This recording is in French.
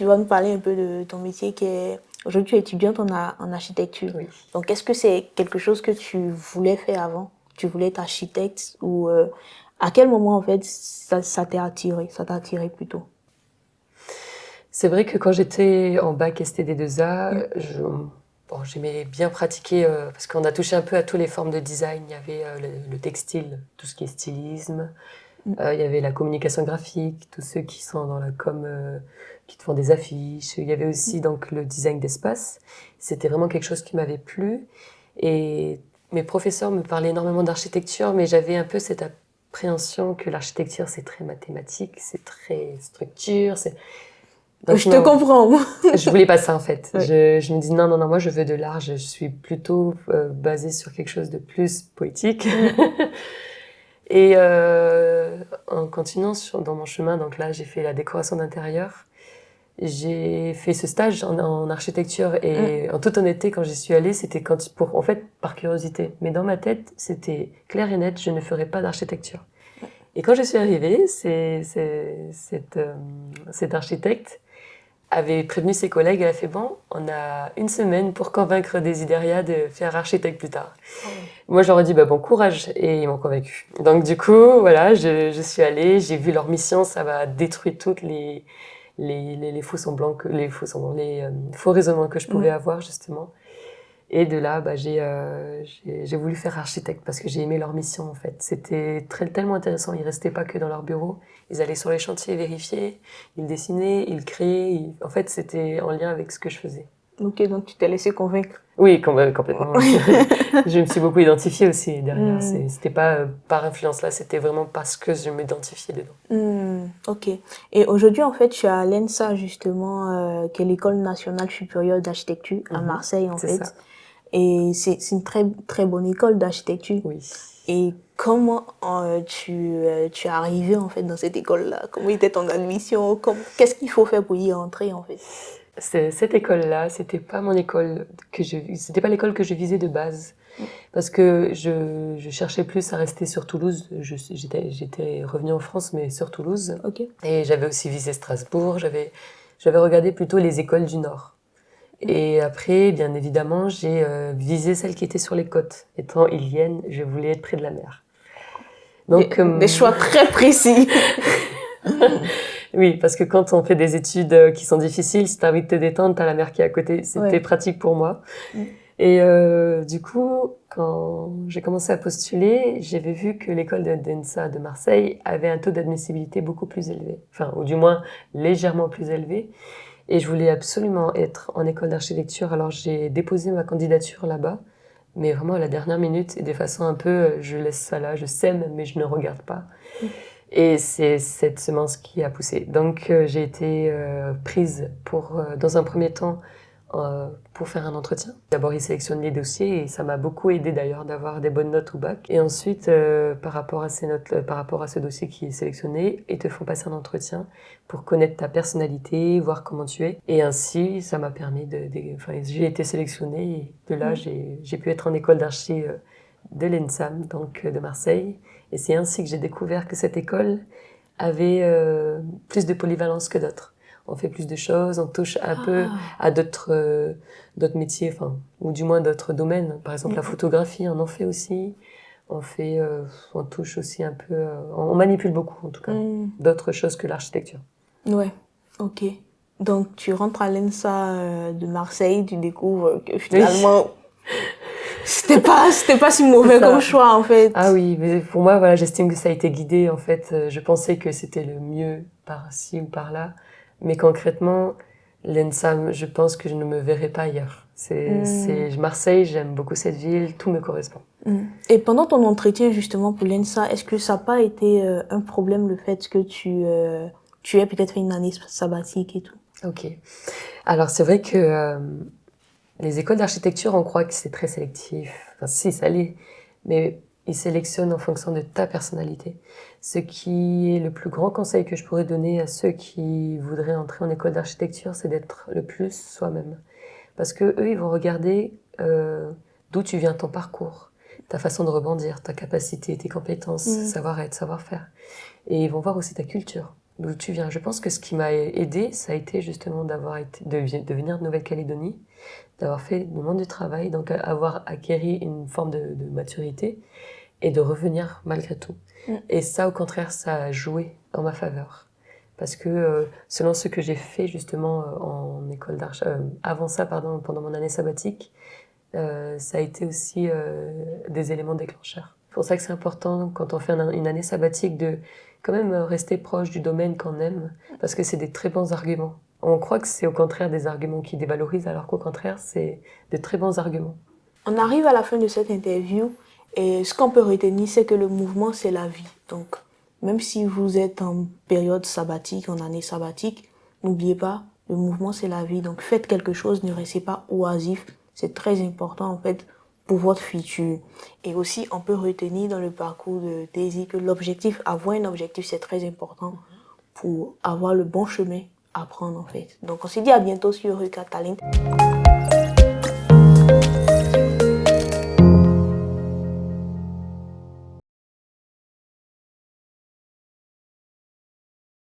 vas nous parler un peu de ton métier qui est... Aujourd'hui, tu es étudiante en architecture. Oui. Donc, est-ce que c'est quelque chose que tu voulais faire avant? Tu voulais être architecte ou à quel moment, en fait, ça t'a attiré? Ça t'a attiré plutôt? C'est vrai que quand j'étais en bac STD2A, j'aimais bien pratiquer, parce qu'on a touché un peu à toutes les formes de design. Il y avait le textile, tout ce qui est stylisme. Il y avait la communication graphique, tous ceux qui sont dans la com, qui te font des affiches. Il y avait aussi donc le design d'espace. C'était vraiment quelque chose qui m'avait plu. Et mes professeurs me parlaient énormément d'architecture, mais j'avais un peu cette appréhension que l'architecture, c'est très mathématique, c'est très structure. Donc, Je te comprends, moi. Je voulais pas ça, en fait. Oui. Je me dis non, moi, je veux de l'art. Je suis plutôt basée sur quelque chose de plus poétique. Et en continuant dans mon chemin, donc là, j'ai fait la décoration d'intérieur. J'ai fait ce stage en architecture et en toute honnêteté, quand j'y suis allée, c'était en fait, par curiosité. Mais dans ma tête, c'était clair et net, je ne ferais pas d'architecture. Et quand je suis arrivée, cette architecte avait prévenu ses collègues, elle a fait bon, on a une semaine pour convaincre Desideria de faire architecte plus tard. Moi, j'aurais dit bon courage, et ils m'ont convaincu. Donc du coup, voilà, je suis allée, j'ai vu leur mission, ça va détruire toutes les faux semblants les faux raisonnements que je pouvais avoir justement. Et de là, j'ai voulu faire architecte parce que j'ai aimé leur mission en fait. C'était tellement intéressant. Ils restaient pas que dans leur bureau. Ils allaient sur les chantiers vérifier, ils dessinaient, ils créaient. En fait, c'était en lien avec ce que je faisais. Ok, donc tu t'es laissé convaincre. Oui, complètement. Je me suis beaucoup identifiée aussi derrière. C'était pas par influence là, c'était vraiment parce que je m'identifiais dedans. Ok. Et aujourd'hui, en fait, tu as l'ENSA, justement, qui est l'École nationale supérieure d'architecture à Marseille, en fait. Ça. Et c'est une très, très bonne école d'architecture. Oui. Et comment tu es arrivé, en fait, dans cette école-là? Comment était ton admission? Qu'est-ce qu'il faut faire pour y entrer, en fait? Cette école-là, c'était pas mon école c'était pas l'école que je visais de base. Parce que je cherchais plus à rester sur Toulouse. J'étais revenue en France, mais sur Toulouse. Okay. Et j'avais aussi visé Strasbourg. J'avais regardé plutôt les écoles du Nord. Et après, bien évidemment, j'ai visé celles qui étaient sur les côtes. Étant ilienne, je voulais être près de la mer. Donc, des choix très précis. Oui, parce que quand on fait des études qui sont difficiles, si t'as envie de te détendre, t'as la mer qui est à côté. C'était pratique pour moi. Et du coup, quand j'ai commencé à postuler, j'avais vu que l'école d'ENSA de Marseille avait un taux d'admissibilité beaucoup plus élevé. Enfin, ou du moins légèrement plus élevé. Et je voulais absolument être en école d'architecture. Alors j'ai déposé ma candidature là-bas, mais vraiment à la dernière minute et de façon un peu, je laisse ça là, je sème, mais je ne regarde pas. Et c'est cette semence qui a poussé. Donc j'ai été prise dans un premier temps, pour faire un entretien. D'abord, ils sélectionnent les dossiers et ça m'a beaucoup aidé d'ailleurs d'avoir des bonnes notes au bac. Et ensuite, par rapport à ces notes, par rapport à ce dossier qui est sélectionné, ils te font passer un entretien pour connaître ta personnalité, voir comment tu es. Et ainsi, ça m'a permis j'ai été sélectionnée et de là, j'ai pu être en école d'archi de l'ENSAM, donc de Marseille. Et c'est ainsi que j'ai découvert que cette école avait plus de polyvalence que d'autres. On fait plus de choses, on touche un peu à d'autres métiers, ou du moins d'autres domaines. Par exemple, la photographie, on en fait aussi. On touche aussi un peu, on manipule beaucoup en tout cas, d'autres choses que l'architecture. Ouais, ok. Donc tu rentres à l'ENSA de Marseille, tu découvres que finalement c'était pas si mauvais comme choix en fait. Ah oui, mais pour moi voilà, j'estime que ça a été guidé en fait. Je pensais que c'était le mieux par-ci ou par-là. Mais concrètement, l'ENSAM, je pense que je ne me verrai pas ailleurs. C'est Marseille, j'aime beaucoup cette ville, tout me correspond. Et pendant ton entretien justement pour l'ENSA, est-ce que ça n'a pas été un problème le fait que tu aies peut-être fait une année sabbatique et tout? Ok. Alors c'est vrai que les écoles d'architecture, on croit que c'est très sélectif. Enfin si, ça l'est. Mais ils sélectionnent en fonction de ta personnalité. Ce qui est le plus grand conseil que je pourrais donner à ceux qui voudraient entrer en école d'architecture, c'est d'être le plus soi-même. Parce que eux, ils vont regarder d'où tu viens, ton parcours, ta façon de rebondir, ta capacité, tes compétences, savoir-être, savoir-faire. Et ils vont voir aussi ta culture. d'où tu viens. Je pense que ce qui m'a aidé, ça a été justement de venir de Nouvelle-Calédonie, d'avoir fait le monde du travail, donc avoir acquéri une forme de maturité et de revenir malgré tout. Et ça, au contraire, ça a joué en ma faveur. Parce que selon ce que j'ai fait justement en école d'archi, avant ça, pardon, pendant mon année sabbatique, ça a été aussi des éléments déclencheurs. C'est pour ça que c'est important, quand on fait une année sabbatique, de quand même rester proche du domaine qu'on aime, parce que c'est des très bons arguments. On croit que c'est au contraire des arguments qui dévalorisent, alors qu'au contraire, c'est de très bons arguments. On arrive à la fin de cette interview, et ce qu'on peut retenir, c'est que le mouvement, c'est la vie. Donc, même si vous êtes en période sabbatique, en année sabbatique, n'oubliez pas, le mouvement, c'est la vie. Donc, faites quelque chose, ne restez pas oisif. C'est très important, en fait, pour votre futur. Et aussi, on peut retenir dans le parcours de Daisy que l'objectif, avoir un objectif, c'est très important pour avoir le bon chemin à prendre, en fait. Donc, on se dit à bientôt sur Eureka Talent.